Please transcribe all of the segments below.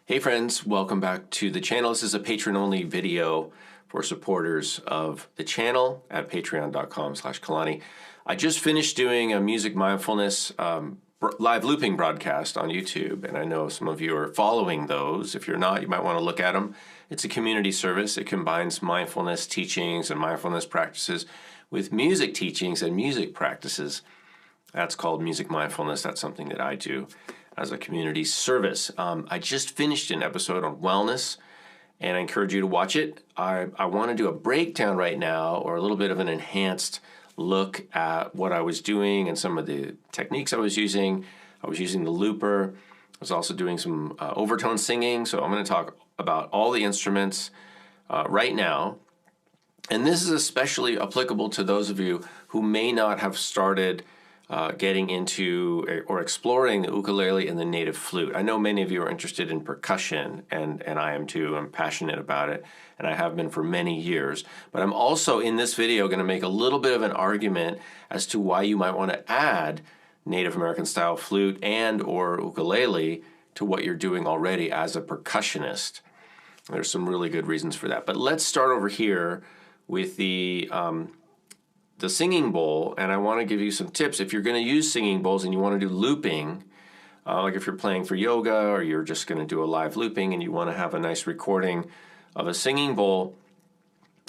Hey friends, welcome back to the channel. This is a patron-only video for supporters of the channel at patreon.com/Kalani. I just finished doing a music mindfulness live looping broadcast on YouTube, and I know some of you are following those. If you're not, you might want to look at them. It's a community service. It combines mindfulness teachings and mindfulness practices with music teachings and music practices. That's called music mindfulness. That's something that I do as a community service. I just finished an episode on wellness, and I encourage you to watch it. I want to do a breakdown right now, or a little bit of an enhanced look at what I was doing and some of the techniques I was using. I was using the looper. I was also doing some overtone singing. So I'm going to talk about all the instruments right now. And this is especially applicable to those of you who may not have started getting into or exploring the ukulele and the native flute. I know many of you are interested in percussion, and I am too. I'm passionate about it, and I have been for many years. But I'm also in this video going to make a little bit of an argument as to why you might want to add Native American style flute and or ukulele to what you're doing already as a percussionist. There's some really good reasons for that. But let's start over here with the singing bowl, and I want to give you some tips. If you're going to use singing bowls and you want to do looping, like if you're playing for yoga or you're just going to do a live looping and you want to have a nice recording of a singing bowl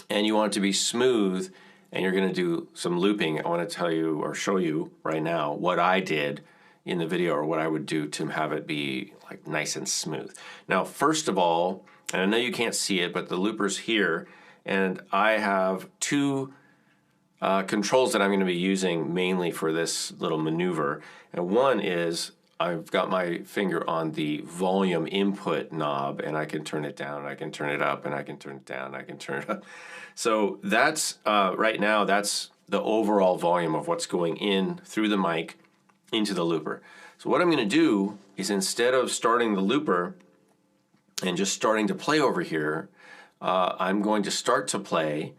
and you want it to be smooth and you're going to do some looping, I want to tell you or show you right now what I did in the video, or what I would do to have it be like nice and smooth. Now, first of all, and I know you can't see it, but the looper's here, and I have two controls that I'm going to be using mainly for this little maneuver. And one is I've got my finger on the volume input knob, and I can turn it down, and I can turn it up, and I can turn it down, and I can turn it up. So that's, right now, that's the overall volume of what's going in through the mic into the looper. So what I'm going to do is, instead of starting the looper and just starting to play over here, I'm going to start to play.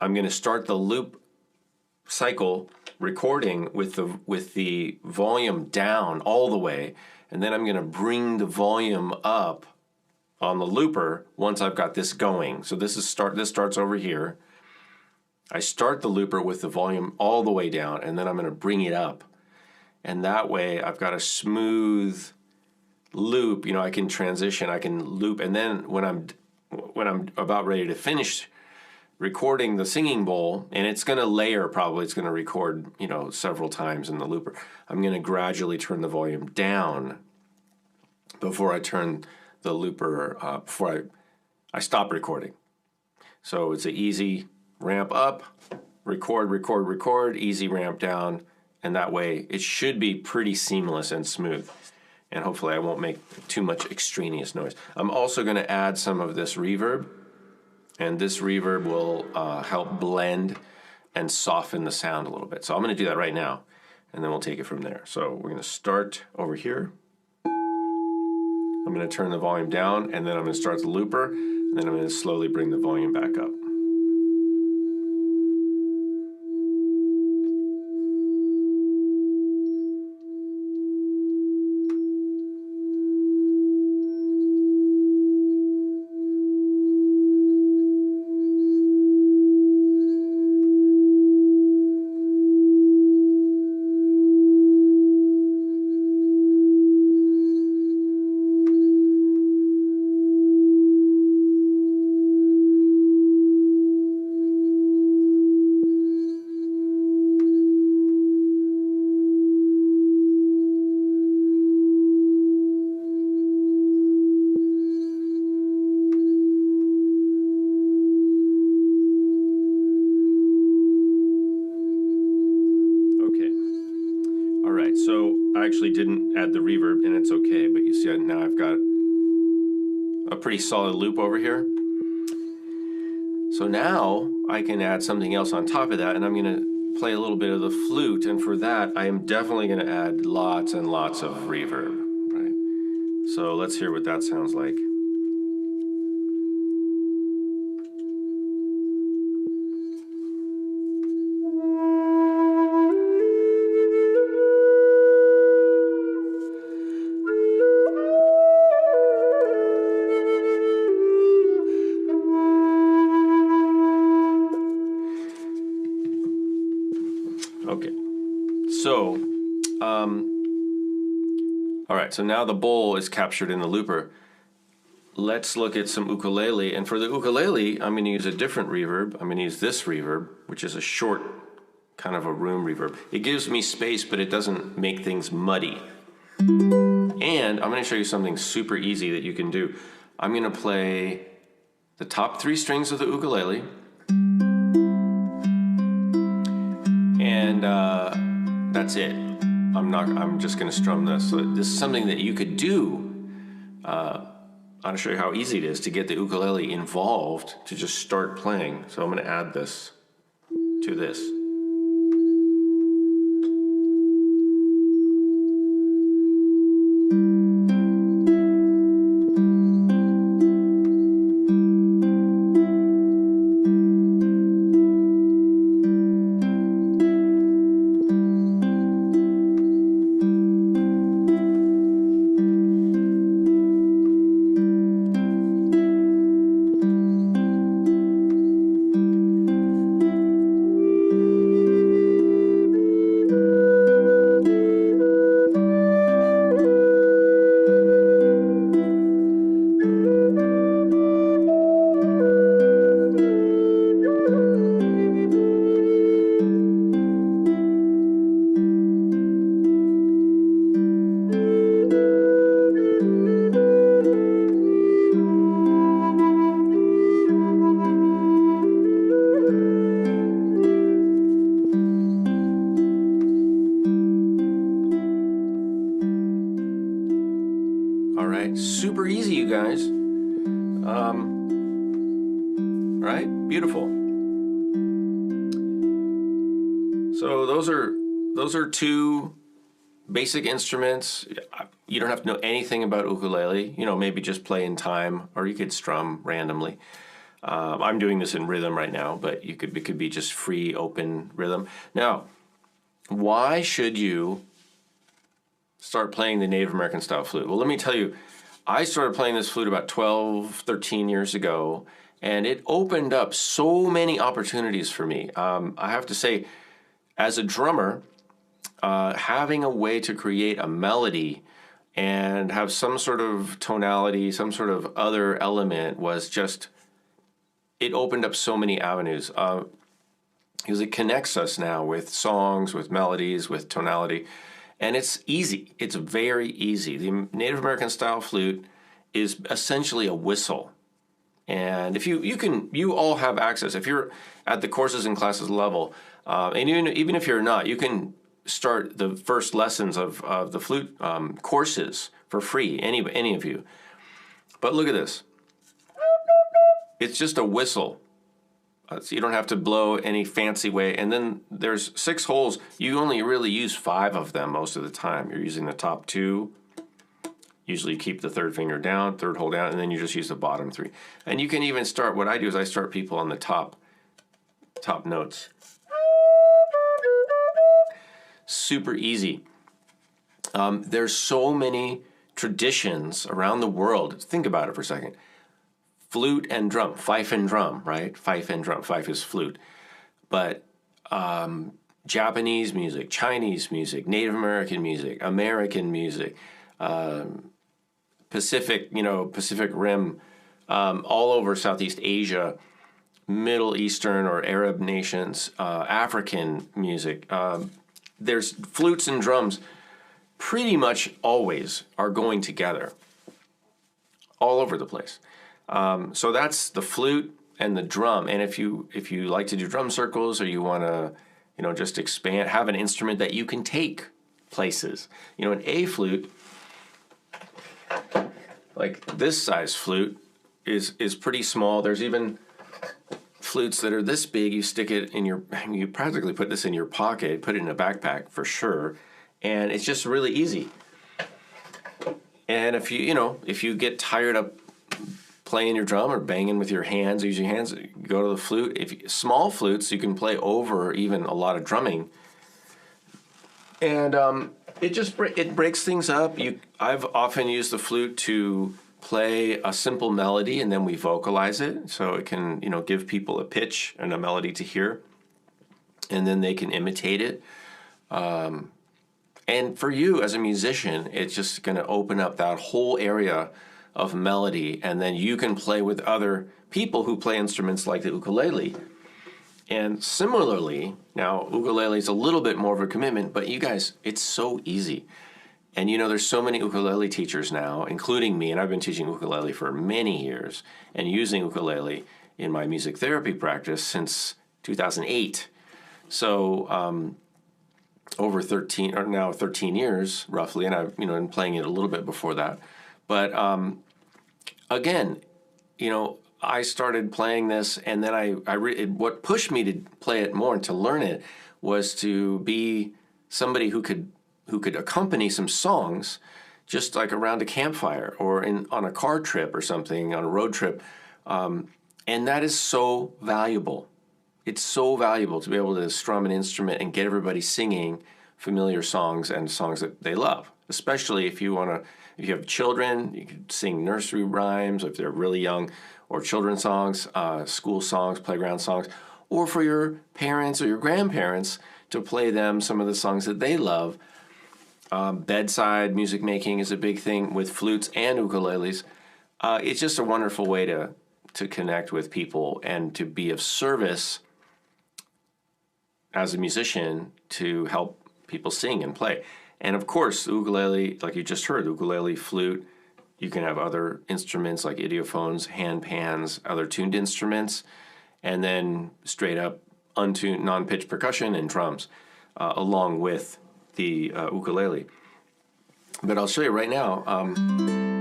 I'm going to start the loop cycle recording with the volume down all the way, and then I'm going to bring the volume up on the looper once I've got this going. So this starts over here. I start the looper with the volume all the way down, and then I'm going to bring it up, and that way I've got a smooth loop. You know, I can transition, I can loop, and then when I'm about ready to finish recording the singing bowl, and it's going to layer, probably it's going to record, you know, several times in the looper, I'm going to gradually turn the volume down before I turn the looper, before I stop recording. So it's an easy ramp up, record, record, record, easy ramp down, and that way it should be pretty seamless and smooth. And hopefully I won't make too much extraneous noise. I'm also going to add some of this reverb, and this reverb will help blend and soften the sound a little bit. So I'm going to do that right now, and then we'll take it from there. So we're going to start over here. I'm going to turn the volume down, and then I'm going to start the looper, and then I'm going to slowly bring the volume back up. So I actually didn't add the reverb, and it's okay, but you see now I've got a pretty solid loop over here. So now I can add something else on top of that, and I'm going to play a little bit of the flute, and for that I am definitely going to add lots and lots of reverb, right? So let's hear what that sounds like. All right, so now the bowl is captured in the looper. Let's look at some ukulele. And for the ukulele, I'm going to use a different reverb. I'm going to use this reverb, which is a short, kind of a room reverb. It gives me space, but it doesn't make things muddy. And I'm going to show you something super easy that you can do. I'm going to play the top 3 strings of the ukulele. And that's it. I'm just going to strum this. So this is something that you could do. I'm going to show you how easy it is to get the ukulele involved to just start playing. So I'm going to add this to this. Super easy, you guys. Right? Beautiful. So those are 2 basic instruments. You don't have to know anything about ukulele. You know, maybe just play in time, or you could strum randomly. I'm doing this in rhythm right now, but it could be just free, open rhythm. Now, why should you start playing the Native American style flute? Well, let me tell you, I started playing this flute about 12, 13 years ago, and it opened up so many opportunities for me. I have to say, as a drummer, having a way to create a melody and have some sort of tonality, some sort of other element was just, it opened up so many avenues. Because it connects us now with songs, with melodies, with tonality. And it's easy. It's very easy. The Native American style flute is essentially a whistle. And if you all have access. If you're at the courses and classes level, and even if you're not, you can start the first lessons of the flute courses for free, any of you. But look at this. It's just a whistle. So you don't have to blow any fancy way. And then there's 6 holes. You only really use 5 of them most of the time. You're using the top 2. Usually keep the 3rd finger down, 3rd hole down, and then you just use the bottom 3. And you can even start, what I do is I start people on the top notes. Super easy. There's so many traditions around the world. Think about it for a second. Flute and drum, fife and drum, right? Fife and drum. Fife is flute. But Japanese music, Chinese music, Native American music, American music, Pacific Rim, all over Southeast Asia, Middle Eastern or Arab nations, African music. There's flutes and drums pretty much always are going together all over the place. So that's the flute and the drum. And if you like to do drum circles, or you want to, just expand, have an instrument that you can take places. An A flute, like this size flute, is pretty small. There's even flutes that are this big. You stick it in you practically put this in your pocket, put it in a backpack for sure. And it's just really easy. And if you get tired of playing your drum or banging with your hands, use your hands, go to the flute. Small flutes, you can play over even a lot of drumming. And it breaks things up. I've often used the flute to play a simple melody, and then we vocalize it, so it can give people a pitch and a melody to hear, and then they can imitate it. And And for you as a musician, it's just going to open up that whole area of melody, and then you can play with other people who play instruments like the ukulele. And similarly, now ukulele is a little bit more of a commitment, but you guys, it's so easy. And you know, there's so many ukulele teachers now, including me, and I've been teaching ukulele for many years and using ukulele in my music therapy practice since 2008. So over 13 or now 13 years roughly, and I've been playing it a little bit before that. But again, I started playing this, and then what pushed me to play it more and to learn it was to be somebody who could accompany some songs, just like around a campfire or on a car trip or something, on a road trip, and that is so valuable. It's so valuable to be able to strum an instrument and get everybody singing familiar songs and songs that they love, especially if you have children. You can sing nursery rhymes if they're really young, or children's songs, school songs, playground songs, or for your parents or your grandparents to play them some of the songs that they love. Bedside music making is a big thing with flutes and ukuleles. It's just a wonderful way to connect with people and to be of service as a musician to help people sing and play. And of course, the ukulele, like you just heard, ukulele, flute, you can have other instruments like idiophones, hand pans, other tuned instruments, and then straight up untuned, non-pitched percussion and drums, along with the ukulele. But I'll show you right now,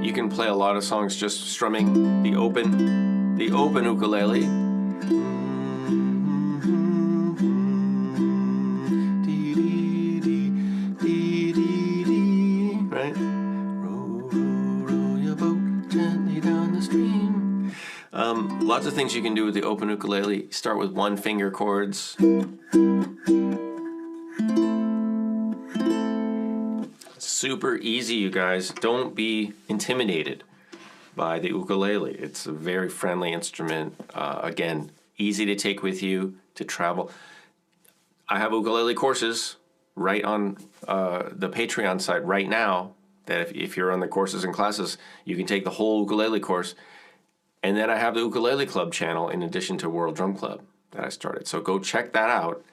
you can play a lot of songs just strumming the open ukulele. Right? Row your boat gently down the stream. Lots of things you can do with the open ukulele. Start with one finger chords. Super easy, you guys. Don't be intimidated by the ukulele. It's a very friendly instrument. Again, easy to take with you to travel. I have ukulele courses right on the Patreon site right now, that if you're on the courses and classes, you can take the whole ukulele course. And then I have the Ukulele Club channel in addition to World Drum Club that I started. So go check that out.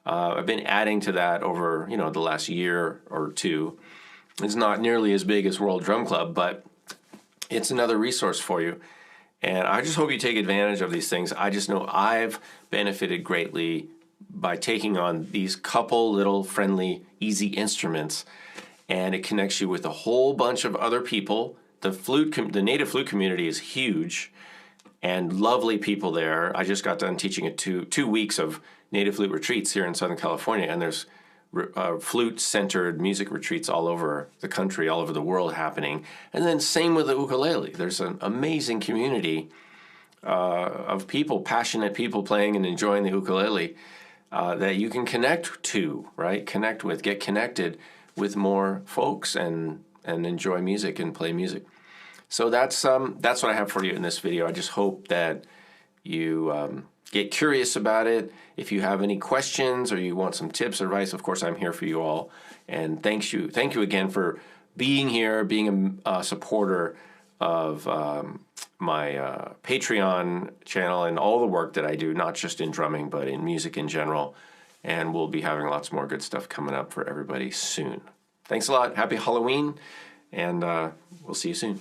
I've been adding to that over the last year or two. It's not nearly as big as World Drum Club, but it's another resource for you. And I just hope you take advantage of these things. I just know I've benefited greatly by taking on these couple little friendly, easy instruments, and it connects you with a whole bunch of other people. The native flute community is huge, and lovely people there. I just got done teaching 2 weeks of native flute retreats here in Southern California, and there's flute-centered music retreats all over the country, all over the world happening. And then same with the ukulele. There's an amazing community of people, passionate people playing and enjoying the ukulele that you can connect to, right? Connect with, get connected with more folks and enjoy music and play music. So that's what I have for you in this video. I just hope that you get curious about it. If you have any questions or you want some tips or advice, of course, I'm here for you all. And thank you again for being here, being a supporter of my Patreon channel and all the work that I do, not just in drumming, but in music in general. And we'll be having lots more good stuff coming up for everybody soon. Thanks a lot. Happy Halloween, and we'll see you soon.